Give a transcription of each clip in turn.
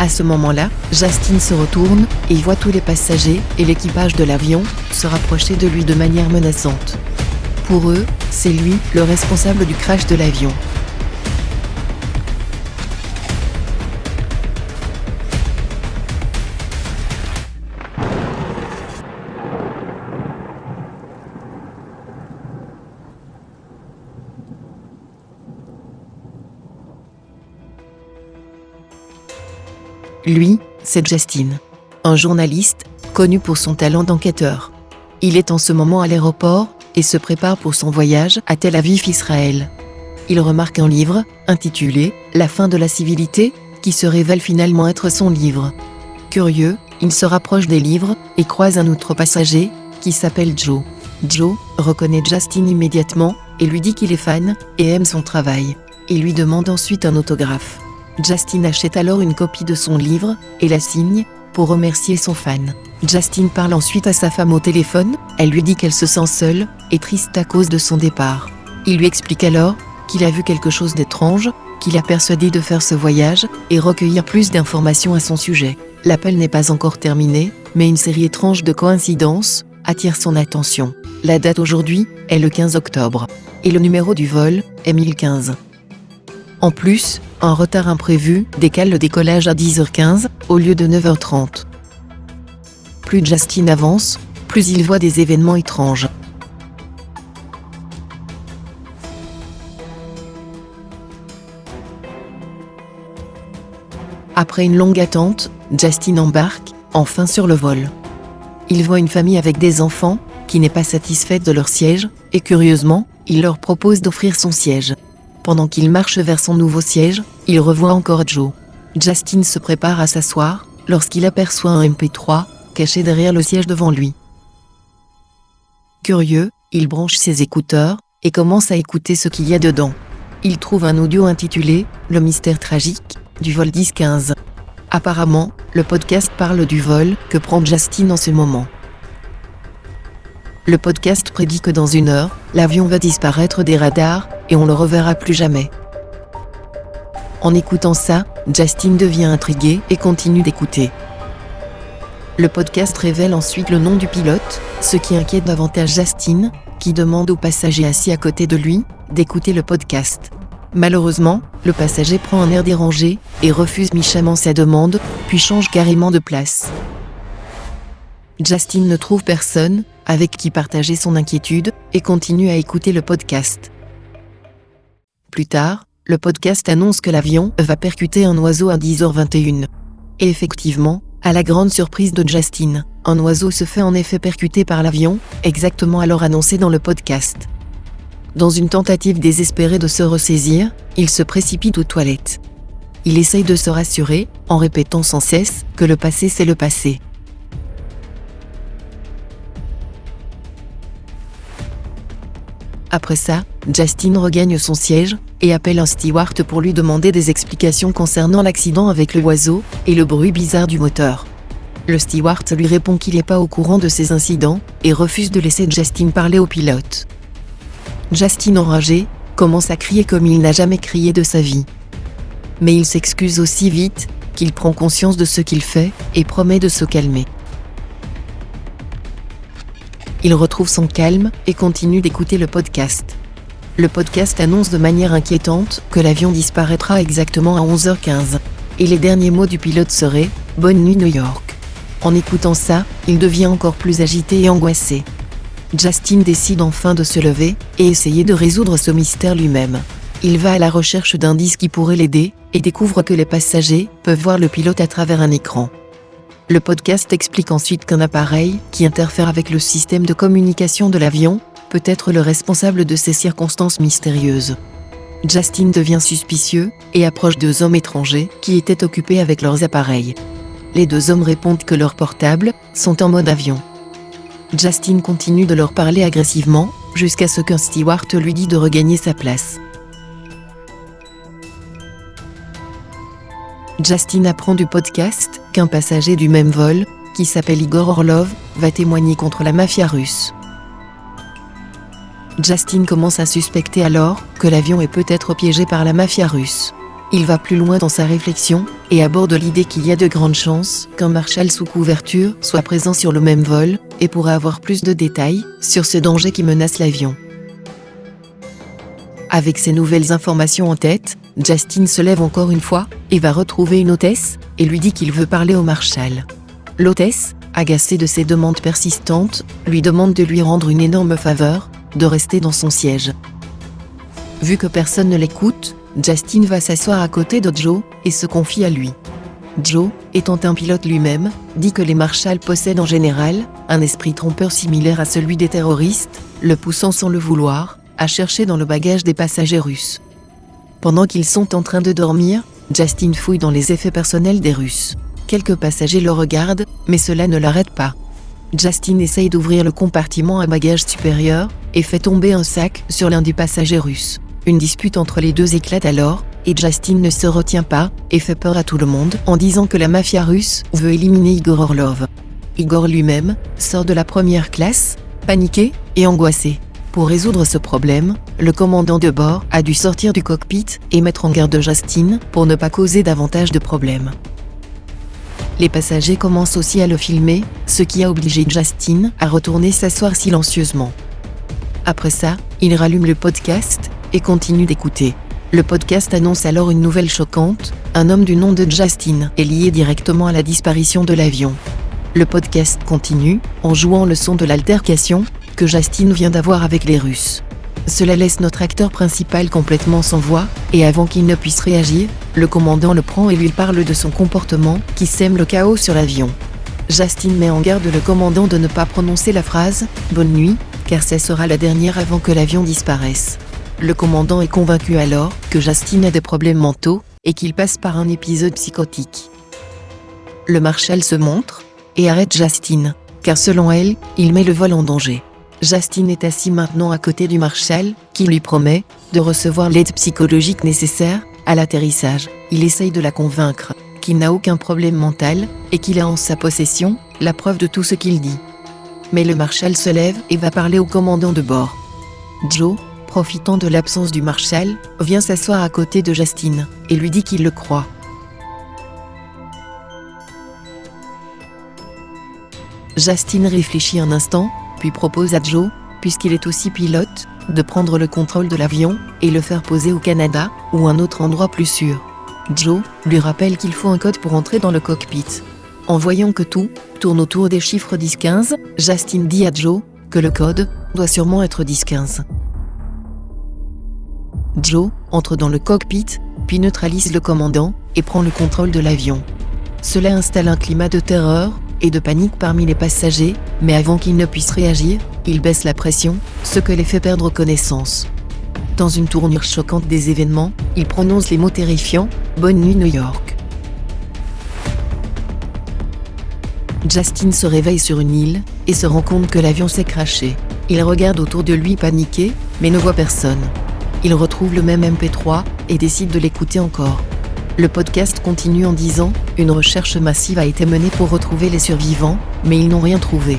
À ce moment-là, Justin se retourne et voit tous les passagers et l'équipage de l'avion se rapprocher de lui de manière menaçante. Pour eux, c'est lui le responsable du crash de l'avion. Lui, c'est Justin, un journaliste, connu pour son talent d'enquêteur. Il est en ce moment à l'aéroport et se prépare pour son voyage à Tel Aviv, Israël. Il remarque un livre, intitulé « La fin de la civilité », qui se révèle finalement être son livre. Curieux, il se rapproche des livres et croise un autre passager, qui s'appelle Joe. Joe reconnaît Justin immédiatement et lui dit qu'il est fan et aime son travail. Il lui demande ensuite un autographe. Justin achète alors une copie de son livre et la signe pour remercier son fan. Justin parle ensuite à sa femme au téléphone, elle lui dit qu'elle se sent seule et triste à cause de son départ. Il lui explique alors qu'il a vu quelque chose d'étrange, qu'il a persuadé de faire ce voyage et recueillir plus d'informations à son sujet. L'appel n'est pas encore terminé, mais une série étrange de coïncidences attire son attention. La date aujourd'hui est le 15 octobre et le numéro du vol est 1015. En plus, un retard imprévu décale le décollage à 10h15 au lieu de 9h30. Plus Justin avance, plus il voit des événements étranges. Après une longue attente, Justin embarque, enfin sur le vol. Il voit une famille avec des enfants, qui n'est pas satisfaite de leur siège, et curieusement, il leur propose d'offrir son siège. Pendant qu'il marche vers son nouveau siège, il revoit encore Joe. Justin se prépare à s'asseoir, lorsqu'il aperçoit un MP3, caché derrière le siège devant lui. Curieux, il branche ses écouteurs, et commence à écouter ce qu'il y a dedans. Il trouve un audio intitulé « Le mystère tragique » du vol 10-15. Apparemment, le podcast parle du vol que prend Justin en ce moment. Le podcast prédit que dans 1 heure, l'avion va disparaître des radars, et on le reverra plus jamais. En écoutant ça, Justin devient intrigué et continue d'écouter. Le podcast révèle ensuite le nom du pilote, ce qui inquiète davantage Justin, qui demande aux passagers assis à côté de lui d'écouter le podcast. Malheureusement, le passager prend un air dérangé et refuse méchamment sa demande, puis change carrément de place. Justin ne trouve personne avec qui partager son inquiétude et continue à écouter le podcast. Plus tard, le podcast annonce que l'avion va percuter un oiseau à 10h21. Et effectivement, à la grande surprise de Justin, un oiseau se fait en effet percuter par l'avion, exactement à l'heure annoncée dans le podcast. Dans une tentative désespérée de se ressaisir, il se précipite aux toilettes. Il essaye de se rassurer, en répétant sans cesse que le passé c'est le passé. Après ça, Justin regagne son siège et appelle un steward pour lui demander des explications concernant l'accident avec le oiseau et le bruit bizarre du moteur. Le steward lui répond qu'il n'est pas au courant de ces incidents et refuse de laisser Justin parler au pilote. Justin, enragé, commence à crier comme il n'a jamais crié de sa vie. Mais il s'excuse aussi vite qu'il prend conscience de ce qu'il fait et promet de se calmer. Il retrouve son calme et continue d'écouter le podcast. Le podcast annonce de manière inquiétante que l'avion disparaîtra exactement à 11h15. Et les derniers mots du pilote seraient « Bonne nuit New York ». En écoutant ça, il devient encore plus agité et angoissé. Justin décide enfin de se lever et essayer de résoudre ce mystère lui-même. Il va à la recherche d'indices qui pourraient l'aider et découvre que les passagers peuvent voir le pilote à travers un écran. Le podcast explique ensuite qu'un appareil qui interfère avec le système de communication de l'avion peut être le responsable de ces circonstances mystérieuses. Justin devient suspicieux et approche 2 hommes étrangers qui étaient occupés avec leurs appareils. Les 2 hommes répondent que leurs portables sont en mode avion. Justin continue de leur parler agressivement, jusqu'à ce qu'un steward lui dit de regagner sa place. Justin apprend du podcast qu'un passager du même vol, qui s'appelle Igor Orlov, va témoigner contre la mafia russe. Justin commence à suspecter alors que l'avion est peut-être piégé par la mafia russe. Il va plus loin dans sa réflexion, et aborde l'idée qu'il y a de grandes chances qu'un Marshall sous couverture soit présent sur le même vol, et pourra avoir plus de détails sur ce danger qui menace l'avion. Avec ces nouvelles informations en tête, Justin se lève encore une fois, et va retrouver une hôtesse, et lui dit qu'il veut parler au Marshall. L'hôtesse, agacée de ses demandes persistantes, lui demande de lui rendre une énorme faveur, de rester dans son siège. Vu que personne ne l'écoute, Justin va s'asseoir à côté de Joe, et se confie à lui. Joe, étant un pilote lui-même, dit que les Marshals possèdent en général un esprit trompeur similaire à celui des terroristes, le poussant sans le vouloir à chercher dans le bagage des passagers russes. Pendant qu'ils sont en train de dormir, Justin fouille dans les effets personnels des Russes. Quelques passagers le regardent, mais cela ne l'arrête pas. Justin essaye d'ouvrir le compartiment à bagages supérieur, et fait tomber un sac sur l'un des passagers russes. Une dispute entre les deux éclate alors, et Justin ne se retient pas, et fait peur à tout le monde en disant que la mafia russe veut éliminer Igor Orlov. Igor lui-même sort de la première classe, paniqué et angoissé. Pour résoudre ce problème, le commandant de bord a dû sortir du cockpit et mettre en garde Justin pour ne pas causer davantage de problèmes. Les passagers commencent aussi à le filmer, ce qui a obligé Justin à retourner s'asseoir silencieusement. Après ça, il rallume le podcast et continue d'écouter. Le podcast annonce alors une nouvelle choquante, un homme du nom de Justin est lié directement à la disparition de l'avion. Le podcast continue, en jouant le son de l'altercation que Justin vient d'avoir avec les Russes. Cela laisse notre acteur principal complètement sans voix, et avant qu'il ne puisse réagir, le commandant le prend et lui parle de son comportement qui sème le chaos sur l'avion. Justin met en garde le commandant de ne pas prononcer la phrase « Bonne nuit », car ce sera la dernière avant que l'avion disparaisse. Le commandant est convaincu alors que Justin a des problèmes mentaux, et qu'il passe par un épisode psychotique. Le Marshal se montre, et arrête Justin, car selon elle, il met le vol en danger. Justin est assis maintenant à côté du Marshal, qui lui promet de recevoir l'aide psychologique nécessaire à l'atterrissage. Il essaye de la convaincre qu'il n'a aucun problème mental, et qu'il a en sa possession la preuve de tout ce qu'il dit. Mais le Marshal se lève et va parler au commandant de bord. Joe, profitant de l'absence du Marshal, vient s'asseoir à côté de Justin, et lui dit qu'il le croit. Justin réfléchit un instant, puis propose à Joe, puisqu'il est aussi pilote, de prendre le contrôle de l'avion, et le faire poser au Canada, ou un autre endroit plus sûr. Joe lui rappelle qu'il faut un code pour entrer dans le cockpit. En voyant que tout tourne autour des chiffres 10-15, Justin dit à Joe que le code doit sûrement être 10-15. Joe entre dans le cockpit, puis neutralise le commandant, et prend le contrôle de l'avion. Cela installe un climat de terreur et de panique parmi les passagers, mais avant qu'ils ne puissent réagir, il baisse la pression, ce que les fait perdre connaissance. Dans une tournure choquante des événements, il prononce les mots terrifiants « Bonne nuit New York ». Justin se réveille sur une île, et se rend compte que l'avion s'est crashé. Il regarde autour de lui paniqué, mais ne voit personne. Il retrouve le même MP3, et décide de l'écouter encore. Le podcast continue en disant « Une recherche massive a été menée pour retrouver les survivants, mais ils n'ont rien trouvé. »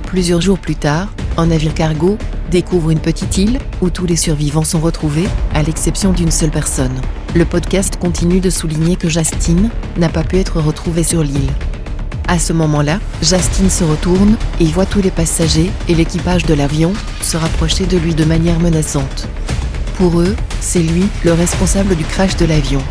Plusieurs jours plus tard, un navire cargo découvre une petite île où tous les survivants sont retrouvés, à l'exception d'une seule personne. Le podcast continue de souligner que Justin n'a pas pu être retrouvé sur l'île. À ce moment-là, Justin se retourne et voit tous les passagers et l'équipage de l'avion se rapprocher de lui de manière menaçante. Pour eux, c'est lui le responsable du crash de l'avion.